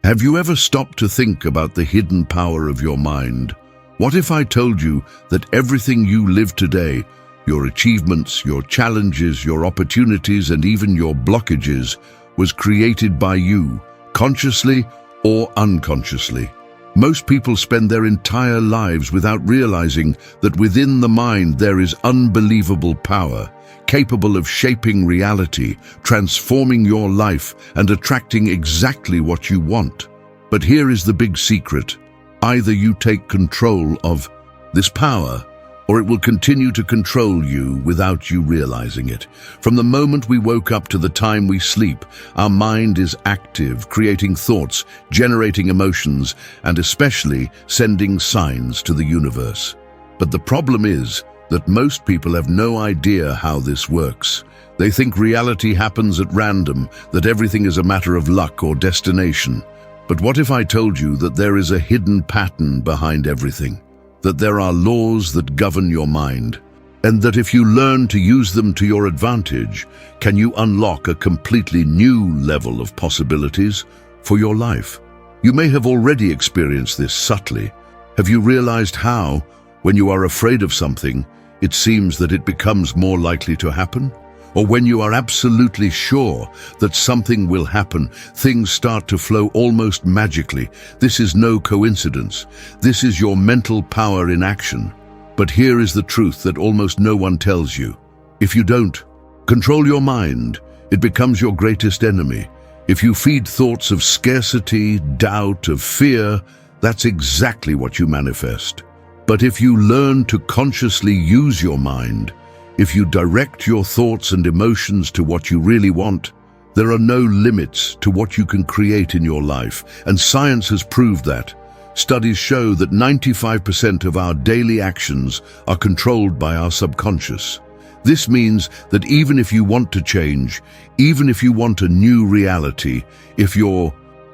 Have you ever stopped to think about the hidden power of your mind? What if I told you that everything you live today, your achievements, your challenges, your opportunities, and even your blockages, was created by you, consciously or unconsciously? Most people spend their entire lives without realizing that within the mind there is unbelievable power, capable of shaping reality, transforming your life, and attracting exactly what you want. But here is the big secret. Either you take control of this power, or it will continue to control you without you realizing it. From the moment we woke up to the time we sleep, our mind is active, creating thoughts, generating emotions, and especially sending signs to the universe. But the problem is that most people have no idea how this works. They think reality happens at random, that everything is a matter of luck or destination. But what if I told you that there is a hidden pattern behind everything? That there are laws that govern your mind, and that if you learn to use them to your advantage, can you unlock a completely new level of possibilities for your life? You may have already experienced this subtly. Have you realized how, when you are afraid of something, it seems that it becomes more likely to happen? Or when you are absolutely sure that something will happen, things start to flow almost magically. This is no coincidence. This is your mental power in action. But here is the truth that almost no one tells you. If you don't control your mind, it becomes your greatest enemy. If you feed thoughts of scarcity, doubt, of fear, that's exactly what you manifest. But if you learn to consciously use your mind, if you direct your thoughts and emotions to what you really want, there are no limits to what you can create in your life, and science has proved that. Studies show that 95% of our daily actions are controlled by our subconscious. This means that even if you want to change, even if you want a new reality, if your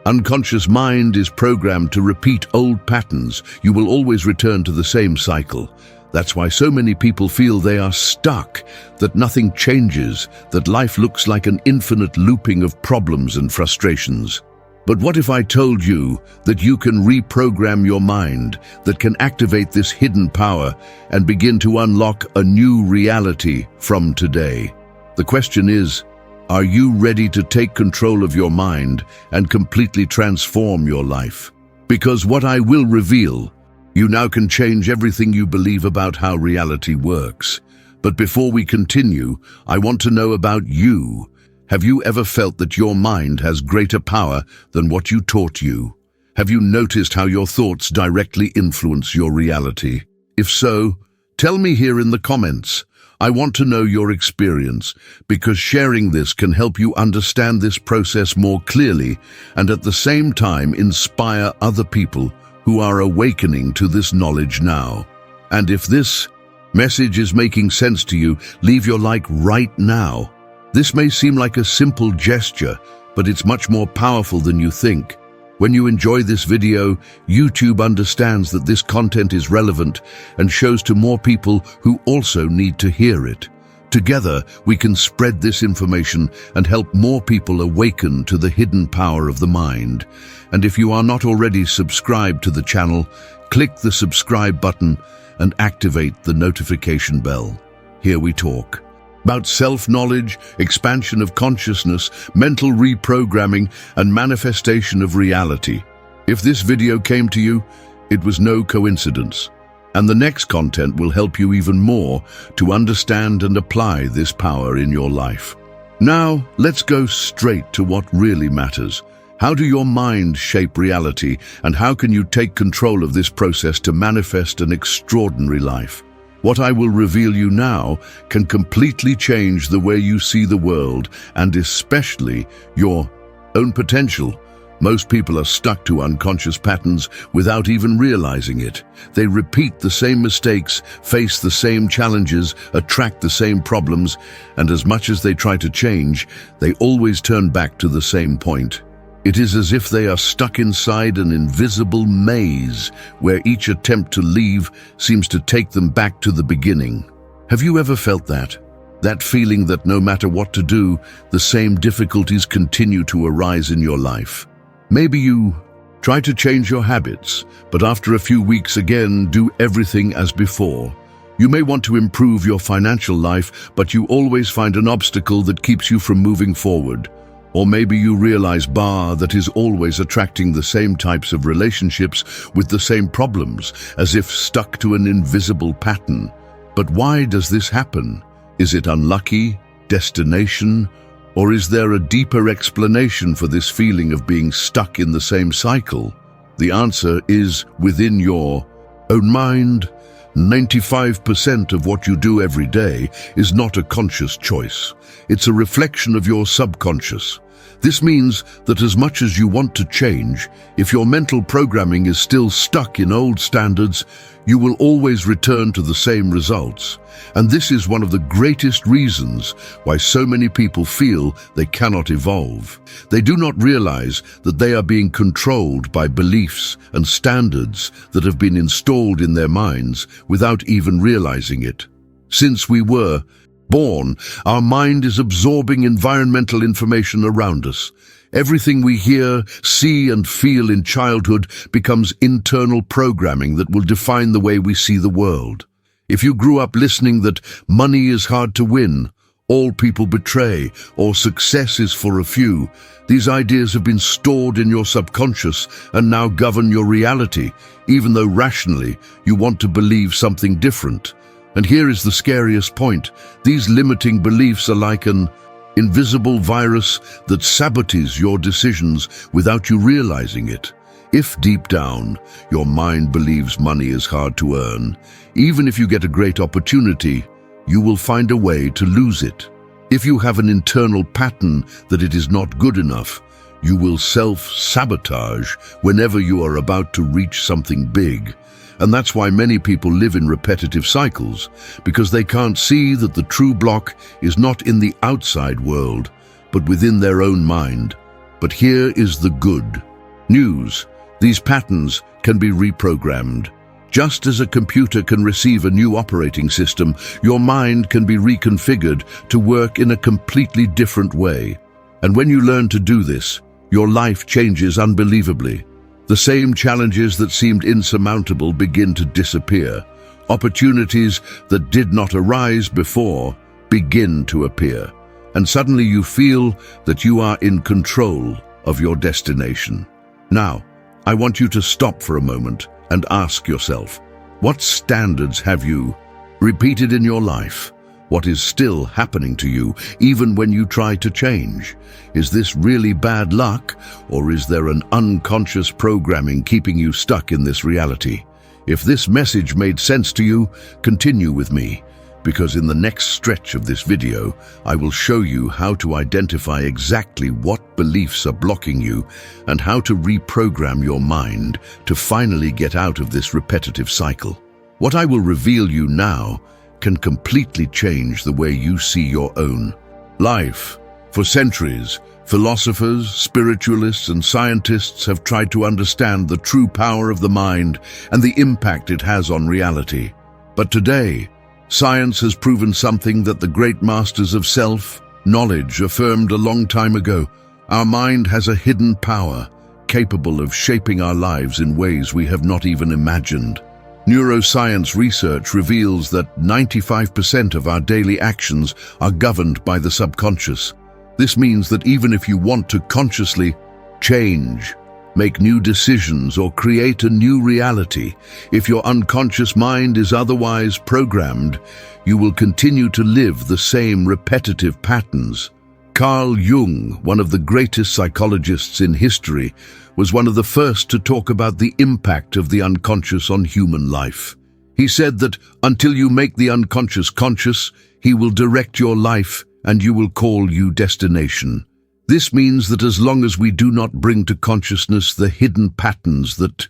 unconscious mind is programmed to repeat old patterns, you will always return to the same cycle. That's why so many people feel they are stuck, that nothing changes, that life looks like an infinite looping of problems and frustrations. But what if I told you that you can reprogram your mind, that can activate this hidden power and begin to unlock a new reality from today? The question is, are you ready to take control of your mind and completely transform your life? Because what I will reveal, you now can change everything you believe about how reality works. But before we continue, I want to know about you. Have you ever felt that your mind has greater power than what you taught you? Have you noticed how your thoughts directly influence your reality? If so, tell me here in the comments. I want to know your experience, because sharing this can help you understand this process more clearly and at the same time inspire other people who are awakening to this knowledge now. And if this message is making sense to you, leave your like right now. This may seem like a simple gesture, but it's much more powerful than you think. When you enjoy this video, YouTube understands that this content is relevant and shows to more people who also need to hear it. Together, we can spread this information and help more people awaken to the hidden power of the mind. And if you are not already subscribed to the channel, click the subscribe button and activate the notification bell. Here we talk about self-knowledge, expansion of consciousness, mental reprogramming, and manifestation of reality. If this video came to you, it was no coincidence. And the next content will help you even more to understand and apply this power in your life. Now, let's go straight to what really matters. How do your mind shape reality, and how can you take control of this process to manifest an extraordinary life? What I will reveal you now can completely change the way you see the world, and especially your own potential. Most people are stuck to unconscious patterns without even realizing it. They repeat the same mistakes, face the same challenges, attract the same problems, and as much as they try to change, they always turn back to the same point. It is as if they are stuck inside an invisible maze where each attempt to leave seems to take them back to the beginning. Have you ever felt that? That feeling that no matter what to do, the same difficulties continue to arise in your life? Maybe you try to change your habits, but after a few weeks again, do everything as before. You may want to improve your financial life, but you always find an obstacle that keeps you from moving forward. Or maybe you realize that is always attracting the same types of relationships with the same problems, as if stuck to an invisible pattern. But why does this happen? Is it unlucky, destination, or is there a deeper explanation for this feeling of being stuck in the same cycle? The answer is within your own mind. 95% of what you do every day is not a conscious choice. It's a reflection of your subconscious. This means that as much as you want to change, if your mental programming is still stuck in old standards, you will always return to the same results. And this is one of the greatest reasons why so many people feel they cannot evolve. They do not realize that they are being controlled by beliefs and standards that have been installed in their minds without even realizing it. Since we were born, our mind is absorbing environmental information around us. Everything we hear, see, and feel in childhood becomes internal programming that will define the way we see the world. If you grew up listening that money is hard to win, all people betray, or success is for a few, these ideas have been stored in your subconscious and now govern your reality, even though rationally you want to believe something different. And here is the scariest point. These limiting beliefs are like an invisible virus that sabotages your decisions without you realizing it. If deep down your mind believes money is hard to earn, even if you get a great opportunity, you will find a way to lose it. If you have an internal pattern that it is not good enough, you will self-sabotage whenever you are about to reach something big. And that's why many people live in repetitive cycles, because they can't see that the true block is not in the outside world, but within their own mind. But here is the good news. These patterns can be reprogrammed. Just as a computer can receive a new operating system, your mind can be reconfigured to work in a completely different way. And when you learn to do this, your life changes unbelievably. The same challenges that seemed insurmountable begin to disappear. Opportunities that did not arise before begin to appear. And suddenly you feel that you are in control of your destination. Now, I want you to stop for a moment and ask yourself, what standards have you repeated in your life? What is still happening to you, even when you try to change? Is this really bad luck, or is there an unconscious programming keeping you stuck in this reality? If this message made sense to you, continue with me, because in the next stretch of this video, I will show you how to identify exactly what beliefs are blocking you and how to reprogram your mind to finally get out of this repetitive cycle. What I will reveal you now can completely change the way you see your own life. For centuries, philosophers, spiritualists, and scientists have tried to understand the true power of the mind and the impact it has on reality. But today, science has proven something that the great masters of self-knowledge affirmed a long time ago. Our mind has a hidden power, capable of shaping our lives in ways we have not even imagined. Neuroscience research reveals that 95% of our daily actions are governed by the subconscious. This means that even if you want to consciously change, make new decisions, or create a new reality, if your unconscious mind is otherwise programmed, you will continue to live the same repetitive patterns. Carl Jung, one of the greatest psychologists in history, was one of the first to talk about the impact of the unconscious on human life. He said that until you make the unconscious conscious, he will direct your life and you will call you destination. This means that as long as we do not bring to consciousness the hidden patterns that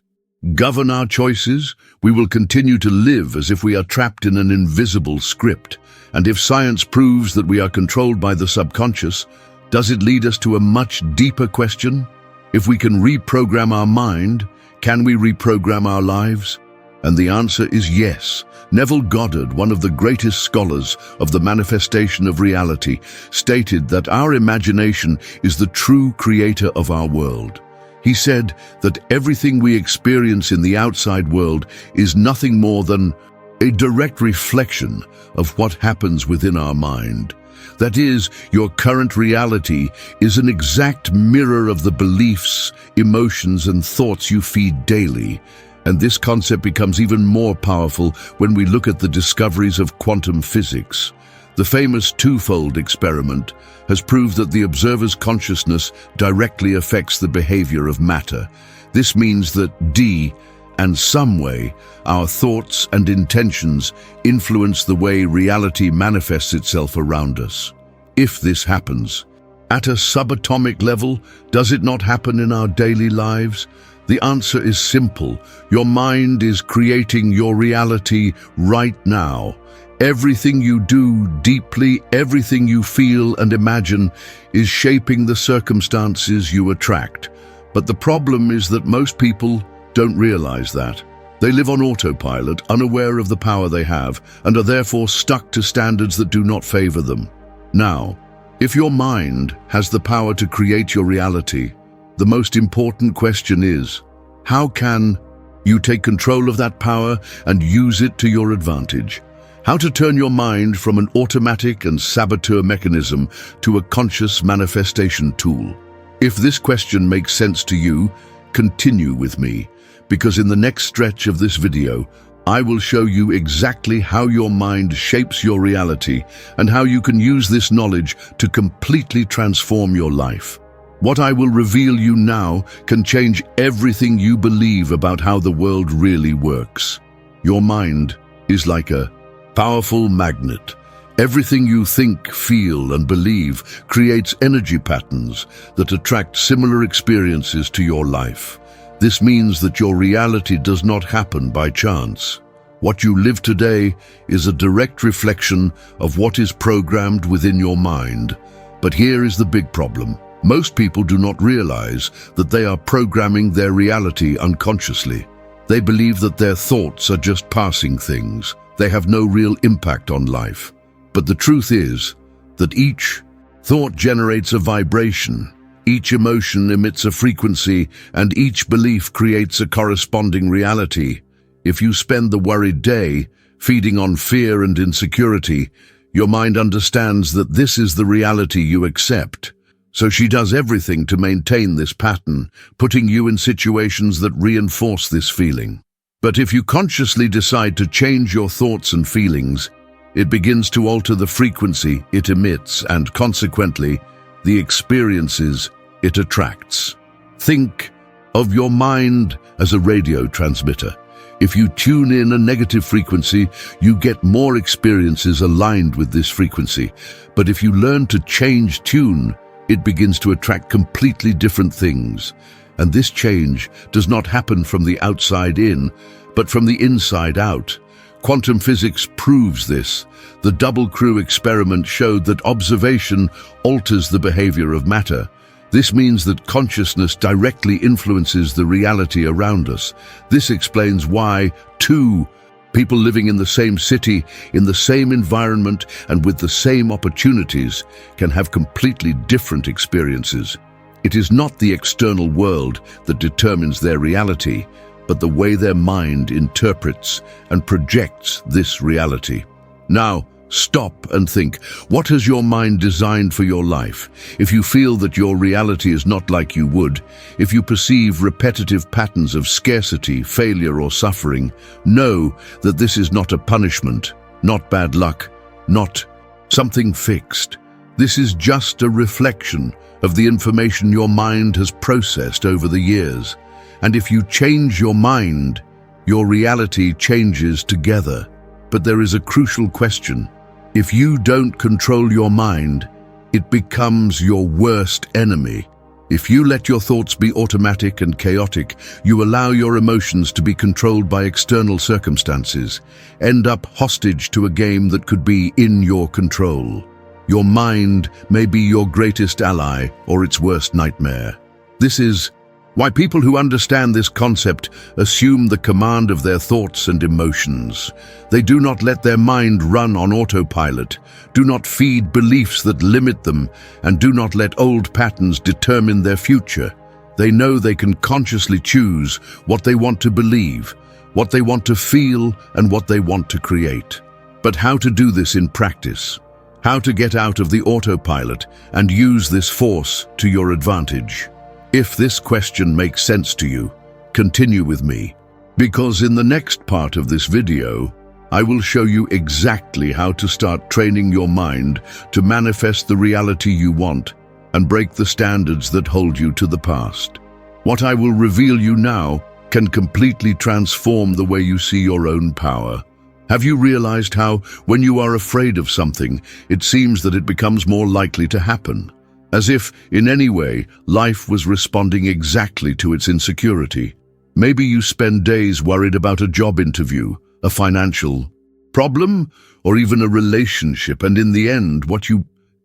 govern our choices, we will continue to live as if we are trapped in an invisible script. And if science proves that we are controlled by the subconscious, does it lead us to a much deeper question? If we can reprogram our mind, can we reprogram our lives? And the answer is yes. Neville Goddard, one of the greatest scholars of the manifestation of reality, stated that our imagination is the true creator of our world. He said that everything we experience in the outside world is nothing more than a direct reflection of what happens within our mind. That is, your current reality is an exact mirror of the beliefs, emotions, and thoughts you feed daily. And this concept becomes even more powerful when we look at the discoveries of quantum physics. The famous twofold experiment has proved that the observer's consciousness directly affects the behavior of matter. This means that and some way, our thoughts and intentions influence the way reality manifests itself around us. If this happens, at a subatomic level, does it not happen in our daily lives? The answer is simple. Your mind is creating your reality right now. Everything you do deeply, everything you feel and imagine is shaping the circumstances you attract. But the problem is that most people don't realize that. They live on autopilot, unaware of the power they have, and are therefore stuck to standards that do not favor them. Now, if your mind has the power to create your reality, the most important question is, how can you take control of that power and use it to your advantage? How to turn your mind from an automatic and saboteur mechanism to a conscious manifestation tool. If this question makes sense to you, continue with me, because in the next stretch of this video, I will show you exactly how your mind shapes your reality and how you can use this knowledge to completely transform your life. What I will reveal you now can change everything you believe about how the world really works. Your mind is like a powerful magnet. Everything you think, feel, and believe creates energy patterns that attract similar experiences to your life. This means that your reality does not happen by chance. What you live today is a direct reflection of what is programmed within your mind. But here is the big problem. Most people do not realize that they are programming their reality unconsciously. They believe that their thoughts are just passing things. They have no real impact on life. But the truth is that each thought generates a vibration. Each emotion emits a frequency, and each belief creates a corresponding reality. If you spend the worried day feeding on fear and insecurity, your mind understands that this is the reality you accept. So she does everything to maintain this pattern, putting you in situations that reinforce this feeling. But if you consciously decide to change your thoughts and feelings, it begins to alter the frequency it emits and, consequently, the experiences it attracts. Think of your mind as a radio transmitter. If you tune in a negative frequency, you get more experiences aligned with this frequency. But if you learn to change tune, it begins to attract completely different things. And this change does not happen from the outside in, but from the inside out. Quantum physics proves this. The double crew experiment showed that observation alters the behavior of matter. This means that consciousness directly influences the reality around us. This explains why two people living in the same city, in the same environment, and with the same opportunities can have completely different experiences. It is not the external world that determines their reality, but the way their mind interprets and projects this reality. Now, stop and think, what has your mind designed for your life? If you feel that your reality is not like you would, if you perceive repetitive patterns of scarcity, failure, or suffering, know that this is not a punishment, not bad luck, not something fixed. This is just a reflection of the information your mind has processed over the years. And if you change your mind, your reality changes together. But there is a crucial question. If you don't control your mind, it becomes your worst enemy. If you let your thoughts be automatic and chaotic, you allow your emotions to be controlled by external circumstances, end up hostage to a game that could be in your control. Your mind may be your greatest ally or its worst nightmare. This is why people who understand this concept assume the command of their thoughts and emotions. They do not let their mind run on autopilot, do not feed beliefs that limit them, and do not let old patterns determine their future. They know they can consciously choose what they want to believe, what they want to feel, and what they want to create. But how to do this in practice? How to get out of the autopilot and use this force to your advantage? If this question makes sense to you, continue with me, because in the next part of this video, I will show you exactly how to start training your mind to manifest the reality you want and break the standards that hold you to the past. What I will reveal you now can completely transform the way you see your own power. Have you realized how, when you are afraid of something, it seems that it becomes more likely to happen? As if, in any way, life was responding exactly to its insecurity. Maybe you spend days worried about a job interview, a financial problem, or even a relationship, and in the end,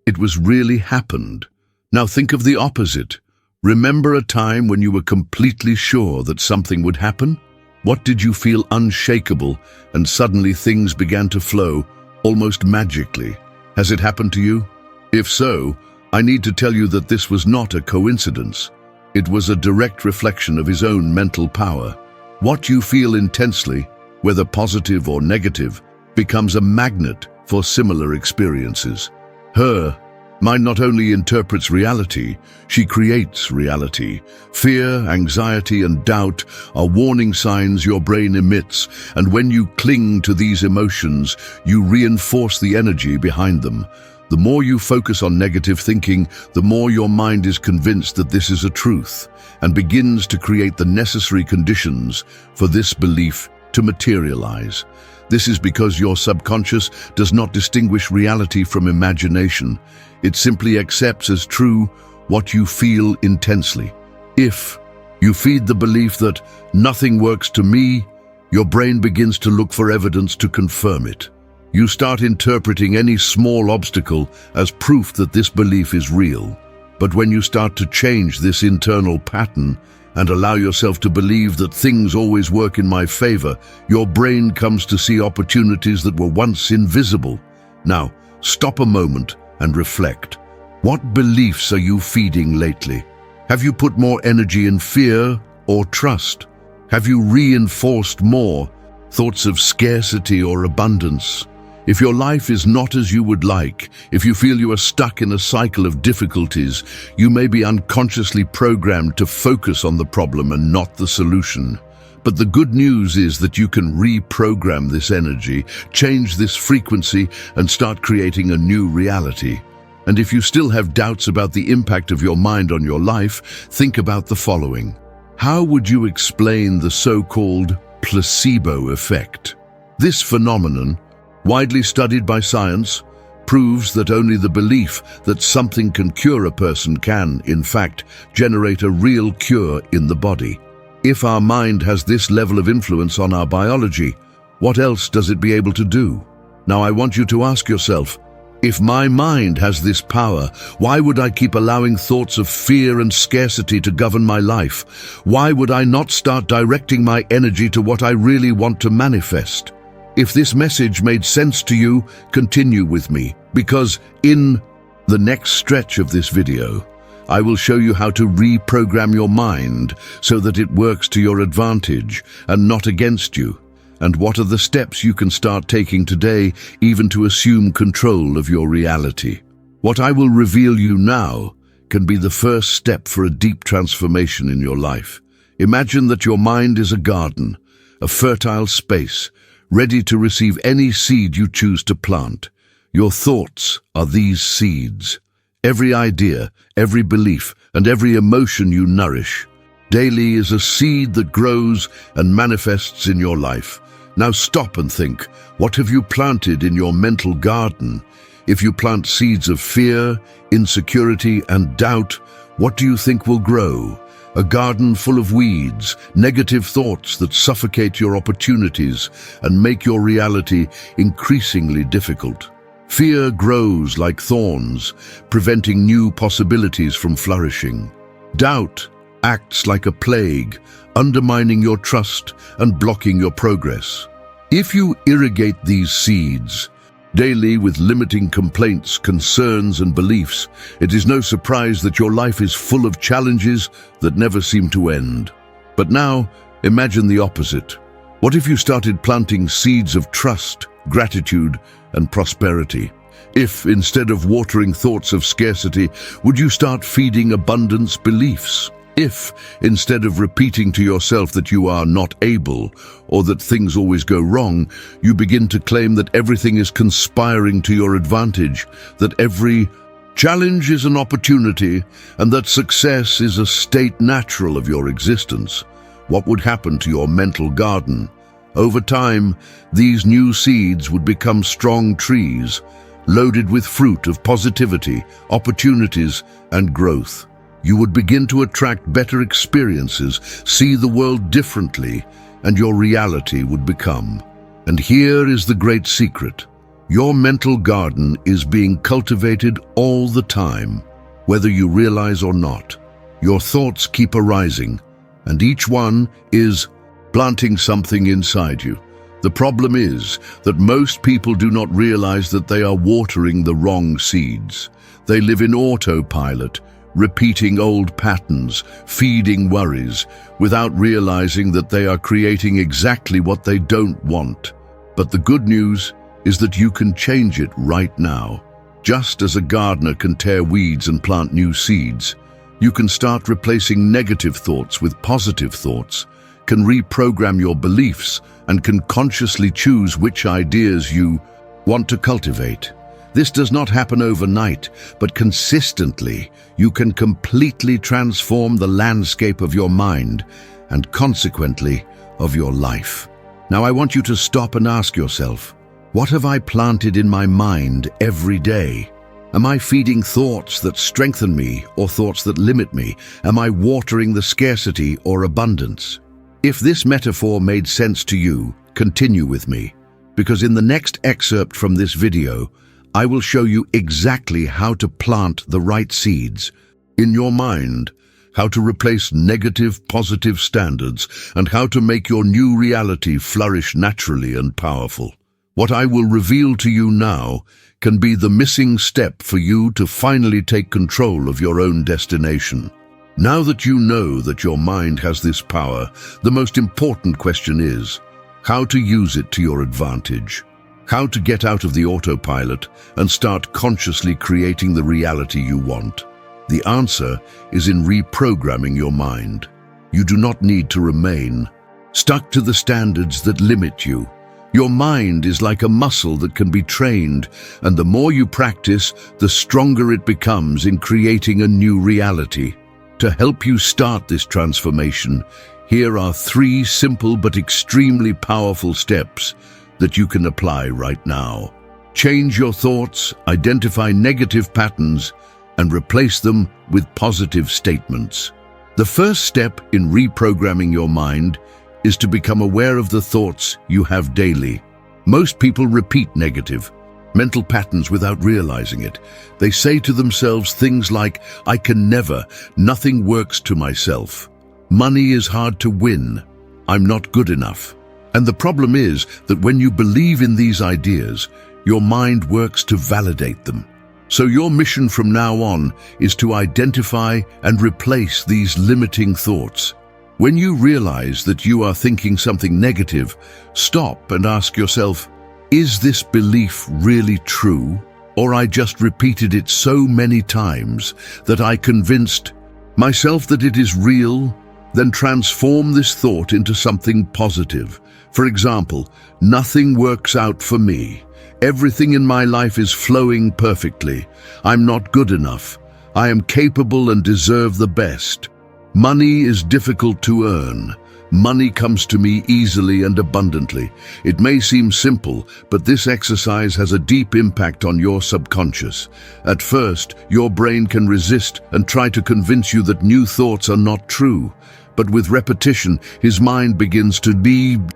it was really happened. Now think of the opposite. Remember a time when you were completely sure that something would happen? What did you feel unshakable, and suddenly things began to flow, almost magically? Has it happened to you? If so, I need to tell you that this was not a coincidence. It was a direct reflection of his own mental power. What you feel intensely, whether positive or negative, becomes a magnet for similar experiences. Her mind not only interprets reality, she creates reality. Fear, anxiety, and doubt are warning signs your brain emits, and when you cling to these emotions, you reinforce the energy behind them. The more you focus on negative thinking, the more your mind is convinced that this is a truth, and begins to create the necessary conditions for this belief to materialize. This is because your subconscious does not distinguish reality from imagination. It simply accepts as true what you feel intensely. If you feed the belief that nothing works to me, your brain begins to look for evidence to confirm it. You start interpreting any small obstacle as proof that this belief is real. But when you start to change this internal pattern and allow yourself to believe that things always work in my favor, your brain comes to see opportunities that were once invisible. Now, stop a moment and reflect. What beliefs are you feeding lately? Have you put more energy in fear or trust? Have you reinforced more thoughts of scarcity or abundance? If your life is not as you would like, if you feel you are stuck in a cycle of difficulties, you may be unconsciously programmed to focus on the problem and not the solution. But the good news is that you can reprogram this energy, change this frequency, and start creating a new reality. And if you still have doubts about the impact of your mind on your life, think about the following. How would you explain the so-called placebo effect? This phenomenon, widely studied by science, proves that only the belief that something can cure a person can, in fact, generate a real cure in the body. If our mind has this level of influence on our biology, what else does it be able to do? Now I want you to ask yourself, if my mind has this power, why would I keep allowing thoughts of fear and scarcity to govern my life? Why would I not start directing my energy to what I really want to manifest? If this message made sense to you, continue with me, because in the next stretch of this video, I will show you how to reprogram your mind so that it works to your advantage and not against you, and what are the steps you can start taking today even to assume control of your reality. What I will reveal you now can be the first step for a deep transformation in your life. Imagine that your mind is a garden, a fertile space, ready to receive any seed you choose to plant. Your thoughts are these seeds. Every idea, every belief, and every emotion you nourish daily is a seed that grows and manifests in your life. Now stop and think, what have you planted in your mental garden? If you plant seeds of fear, insecurity, and doubt, what do you think will grow? A garden full of weeds, negative thoughts that suffocate your opportunities and make your reality increasingly difficult. Fear grows like thorns, preventing new possibilities from flourishing. Doubt acts like a plague, undermining your trust and blocking your progress. If you irrigate these seeds, daily with limiting complaints, concerns, and beliefs, it is no surprise that your life is full of challenges that never seem to end. But now, imagine the opposite. What if you started planting seeds of trust, gratitude, and prosperity? If, instead of watering thoughts of scarcity, would you start feeding abundance beliefs? If, instead of repeating to yourself that you are not able or that things always go wrong, you begin to claim that everything is conspiring to your advantage, that every challenge is an opportunity, and that success is a state natural of your existence, what would happen to your mental garden? Over time, these new seeds would become strong trees, loaded with fruit of positivity, opportunities, and growth. You would begin to attract better experiences, see the world differently, and your reality would become. And here is the great secret. Your mental garden is being cultivated all the time, whether you realize or not. Your thoughts keep arising, and each one is planting something inside you. The problem is that most people do not realize that they are watering the wrong seeds. They live in autopilot, repeating old patterns, feeding worries, without realizing that they are creating exactly what they don't want. But the good news is that you can change it right now. Just as a gardener can tear weeds and plant new seeds, you can start replacing negative thoughts with positive thoughts, can reprogram your beliefs, and can consciously choose which ideas you want to cultivate. This does not happen overnight, but consistently, you can completely transform the landscape of your mind and consequently of your life. Now I want you to stop and ask yourself, what have I planted in my mind every day? Am I feeding thoughts that strengthen me or thoughts that limit me? Am I watering the scarcity or abundance? If this metaphor made sense to you, continue with me, because in the next excerpt from this video, I will show you exactly how to plant the right seeds in your mind, how to replace negative, positive standards, and how to make your new reality flourish naturally and powerful. What I will reveal to you now can be the missing step for you to finally take control of your own destination. Now that you know that your mind has this power, the most important question is how to use it to your advantage. How to get out of the autopilot and start consciously creating the reality you want. The answer is in reprogramming your mind. You do not need to remain stuck to the standards that limit you. Your mind is like a muscle that can be trained, and the more you practice, the stronger it becomes in creating a new reality. To help you start this transformation, here are 3 simple but extremely powerful steps that you can apply right now. Change your thoughts, identify negative patterns, and replace them with positive statements. The first step in reprogramming your mind is to become aware of the thoughts you have daily. Most people repeat negative mental patterns without realizing it. They say to themselves things like, I can never, nothing works to myself. Money is hard to win. I'm not good enough. And the problem is that when you believe in these ideas, your mind works to validate them. So your mission from now on is to identify and replace these limiting thoughts. When you realize that you are thinking something negative, stop and ask yourself, is this belief really true? Or I just repeated it so many times that I convinced myself that it is real? Then transform this thought into something positive. For example, nothing works out for me. Everything in my life is flowing perfectly. I'm not good enough. I am capable and deserve the best. Money is difficult to earn. Money comes to me easily and abundantly. It may seem simple, but this exercise has a deep impact on your subconscious. At first, your brain can resist and try to convince you that new thoughts are not true. But with repetition, his mind begins to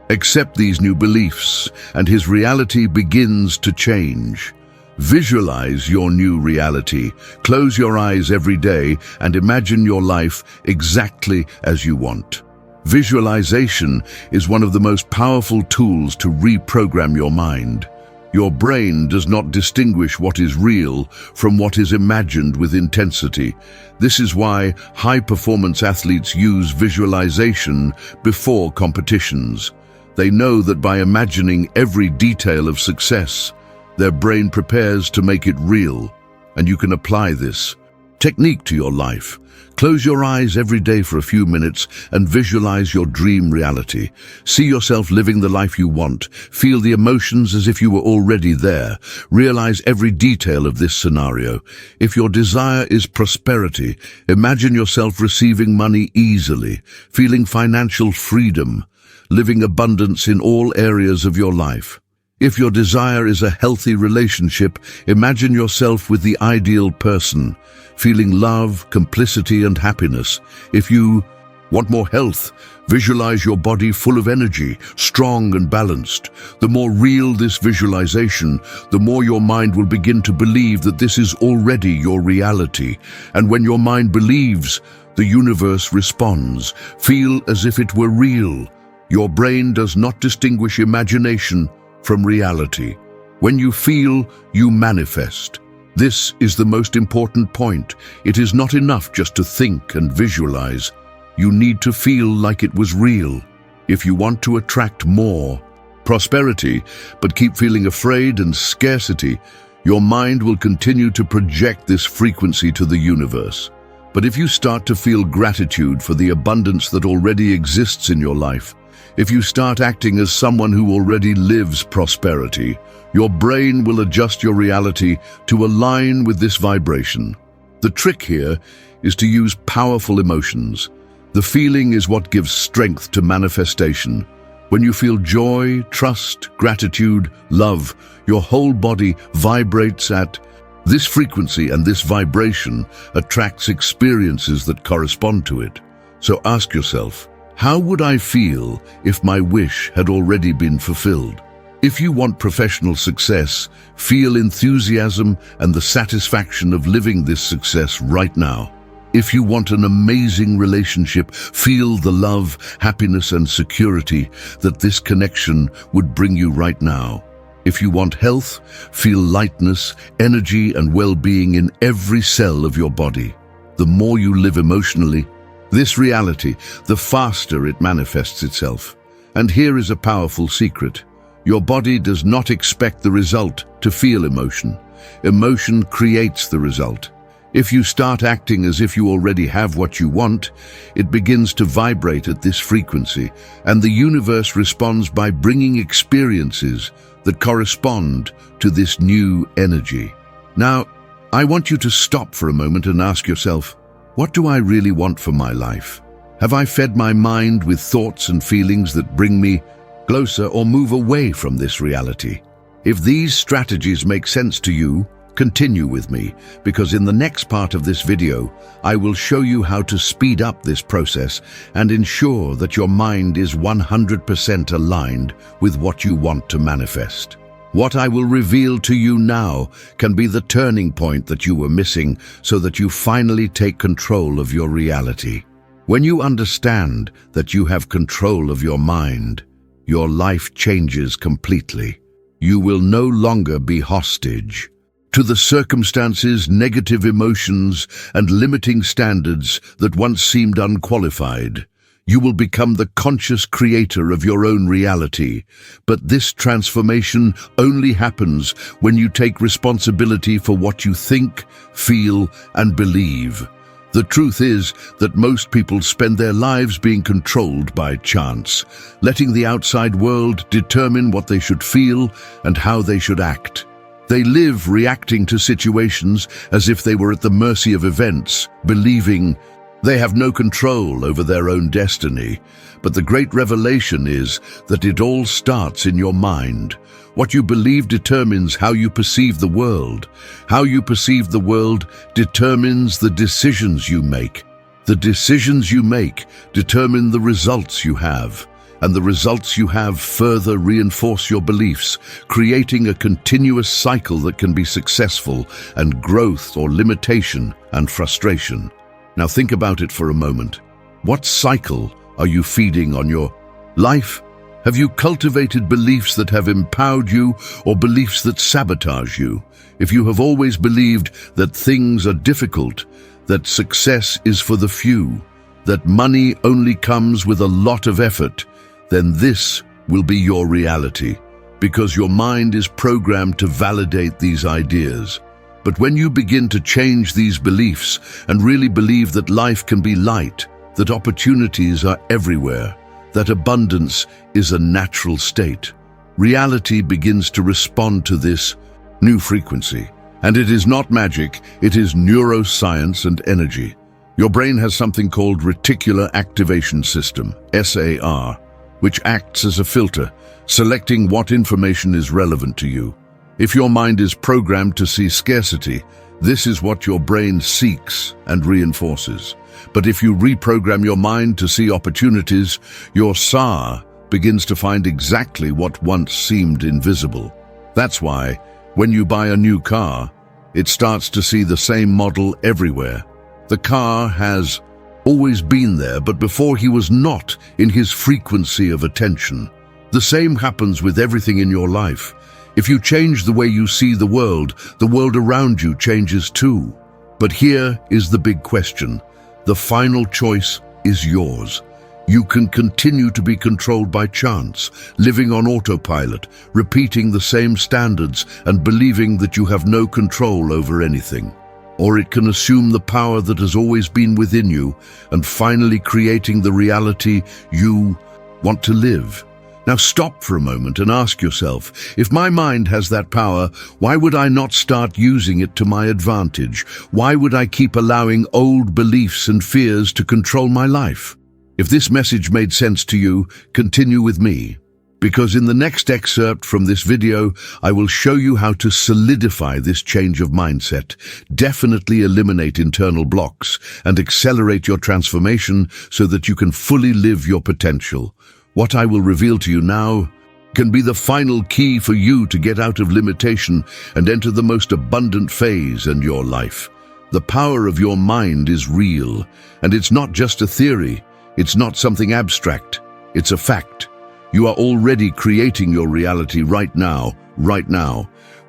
accept these new beliefs, and his reality begins to change. Visualize your new reality. Close your eyes every day and imagine your life exactly as you want. Visualization is one of the most powerful tools to reprogram your mind. Your brain does not distinguish what is real from what is imagined with intensity. This is why high-performance athletes use visualization before competitions. They know that by imagining every detail of success, their brain prepares to make it real, and you can apply this technique to your life. Close your eyes every day for a few minutes and visualize your dream reality. See yourself living the life you want. Feel the emotions as if you were already there. Realize every detail of this scenario. If your desire is prosperity, imagine yourself receiving money easily, feeling financial freedom, living abundance in all areas of your life. If your desire is a healthy relationship, imagine yourself with the ideal person, feeling love, complicity, and happiness. If you want more health, visualize your body full of energy, strong and balanced. The more real this visualization, the more your mind will begin to believe that this is already your reality. And when your mind believes, the universe responds. Feel as if it were real. Your brain does not distinguish imagination from reality. When you feel, you manifest. This is the most important point. It is not enough just to think and visualize. You need to feel like it was real. If you want to attract more prosperity, but keep feeling afraid and scarcity, your mind will continue to project this frequency to the universe. But if you start to feel gratitude for the abundance that already exists in your life, if you start acting as someone who already lives prosperity, your brain will adjust your reality to align with this vibration. The trick here is to use powerful emotions. The feeling is what gives strength to manifestation. When you feel joy, trust, gratitude, love, your whole body vibrates at this frequency, and this vibration attracts experiences that correspond to it. So ask yourself, how would I feel if my wish had already been fulfilled? If you want professional success, feel enthusiasm and the satisfaction of living this success right now. If you want an amazing relationship, feel the love, happiness, and security that this connection would bring you right now. If you want health, feel lightness, energy, and well-being in every cell of your body. The more you live emotionally, this reality, the faster it manifests itself. And here is a powerful secret. Your body does not expect the result to feel emotion. Emotion creates the result. If you start acting as if you already have what you want, it begins to vibrate at this frequency, and the universe responds by bringing experiences that correspond to this new energy. Now, I want you to stop for a moment and ask yourself, what do I really want for my life? Have I fed my mind with thoughts and feelings that bring me closer or move away from this reality? If these strategies make sense to you, continue with me, because in the next part of this video, I will show you how to speed up this process and ensure that your mind is 100% aligned with what you want to manifest. What I will reveal to you now can be the turning point that you were missing so that you finally take control of your reality. When you understand that you have control of your mind, your life changes completely. You will no longer be hostage to the circumstances, negative emotions, and limiting standards that once seemed unqualified. You will become the conscious creator of your own reality. But this transformation only happens when you take responsibility for what you think, feel, and believe. The truth is that most people spend their lives being controlled by chance, letting the outside world determine what they should feel and how they should act. They live reacting to situations as if they were at the mercy of events, believing they have no control over their own destiny. But the great revelation is that it all starts in your mind. What you believe determines how you perceive the world. How you perceive the world determines the decisions you make. The decisions you make determine the results you have. And the results you have further reinforce your beliefs, creating a continuous cycle that can be successful and growth or limitation and frustration. Now think about it for a moment. What cycle are you feeding on your life? Have you cultivated beliefs that have empowered you or beliefs that sabotage you? If you have always believed that things are difficult, that success is for the few, that money only comes with a lot of effort, then this will be your reality, because your mind is programmed to validate these ideas. But when you begin to change these beliefs and really believe that life can be light, that opportunities are everywhere, that abundance is a natural state, reality begins to respond to this new frequency. And it is not magic, it is neuroscience and energy. Your brain has something called reticular activation system, SAR, which acts as a filter, selecting what information is relevant to you. If your mind is programmed to see scarcity, this is what your brain seeks and reinforces. But if you reprogram your mind to see opportunities, your SAR begins to find exactly what once seemed invisible. That's why, when you buy a new car, it starts to see the same model everywhere. The car has always been there, but before he was not in his frequency of attention. The same happens with everything in your life. If you change the way you see the world around you changes too. But here is the big question. The final choice is yours. You can continue to be controlled by chance, living on autopilot, repeating the same standards and believing that you have no control over anything. Or it can assume the power that has always been within you and finally creating the reality you want to live. Now stop for a moment and ask yourself, if my mind has that power, why would I not start using it to my advantage? Why would I keep allowing old beliefs and fears to control my life? If this message made sense to you, continue with me, because in the next excerpt from this video, I will show you how to solidify this change of mindset, definitely eliminate internal blocks, and accelerate your transformation so that you can fully live your potential. What I will reveal to you now can be the final key for you to get out of limitation and enter the most abundant phase in your life. The power of your mind is real, and it's not just a theory. It's not something abstract. It's a fact. You are already creating your reality right now.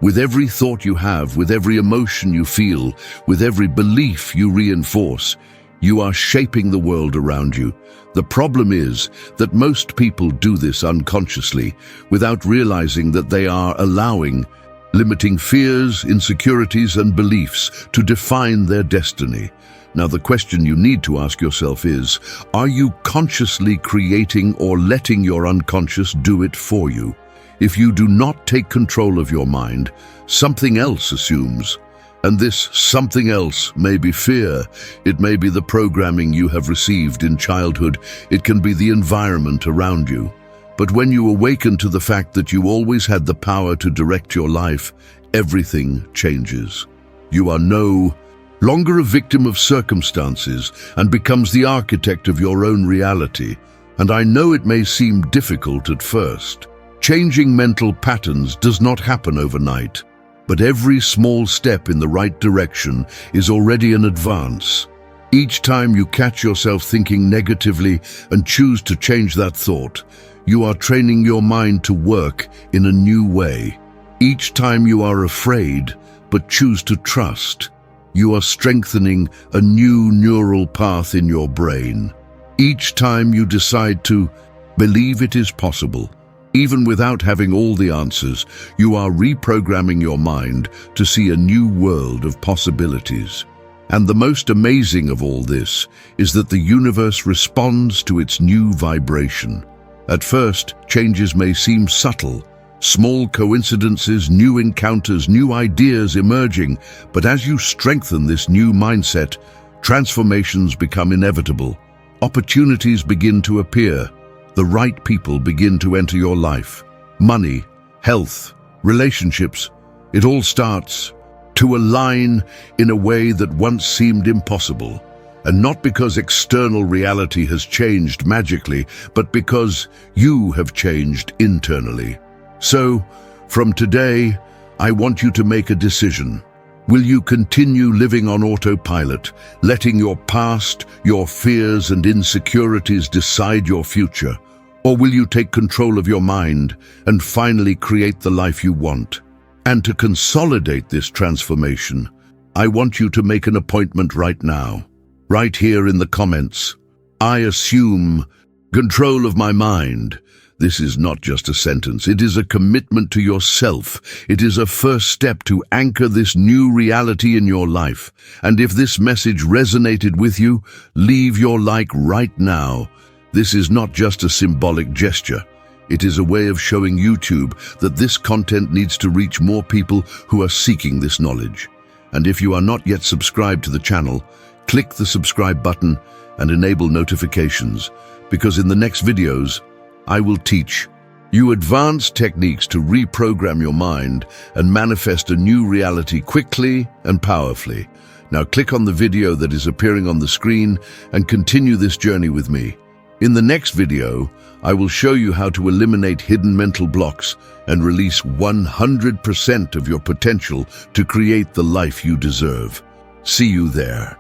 With every thought you have, with every emotion you feel, with every belief you reinforce, you are shaping the world around you. The problem is that most people do this unconsciously, without realizing that they are allowing limiting fears, insecurities, and beliefs to define their destiny. Now, the question you need to ask yourself is, are you consciously creating or letting your unconscious do it for you? If you do not take control of your mind, something else assumes. And this something else may be fear, it may be the programming you have received in childhood, it can be the environment around you. But when you awaken to the fact that you always had the power to direct your life, everything changes. You are no longer a victim of circumstances and becomes the architect of your own reality. And I know it may seem difficult at first. Changing mental patterns does not happen overnight. But every small step in the right direction is already an advance. Each time you catch yourself thinking negatively and choose to change that thought, you are training your mind to work in a new way. Each time you are afraid but choose to trust, you are strengthening a new neural path in your brain. Each time you decide to believe it is possible, even without having all the answers, you are reprogramming your mind to see a new world of possibilities. And the most amazing of all this is that the universe responds to its new vibration. At first, changes may seem subtle, small coincidences, new encounters, new ideas emerging, but as you strengthen this new mindset, transformations become inevitable. Opportunities begin to appear. The right people begin to enter your life. Money, health, relationships, it all starts to align in a way that once seemed impossible. And not because external reality has changed magically, but because you have changed internally. So, from today, I want you to make a decision. Will you continue living on autopilot, letting your past, your fears and insecurities decide your future? Or will you take control of your mind and finally create the life you want? And to consolidate this transformation, I want you to make an appointment right now. Right here in the comments. I assume control of my mind. This is not just a sentence. It is a commitment to yourself. It is a first step to anchor this new reality in your life. And if this message resonated with you, leave your like right now. This is not just a symbolic gesture. It is a way of showing YouTube that this content needs to reach more people who are seeking this knowledge. And if you are not yet subscribed to the channel, click the subscribe button and enable notifications, because in the next videos, I will teach you advanced techniques to reprogram your mind and manifest a new reality quickly and powerfully. Now click on the video that is appearing on the screen and continue this journey with me. In the next video, I will show you how to eliminate hidden mental blocks and release 100% of your potential to create the life you deserve. See you there.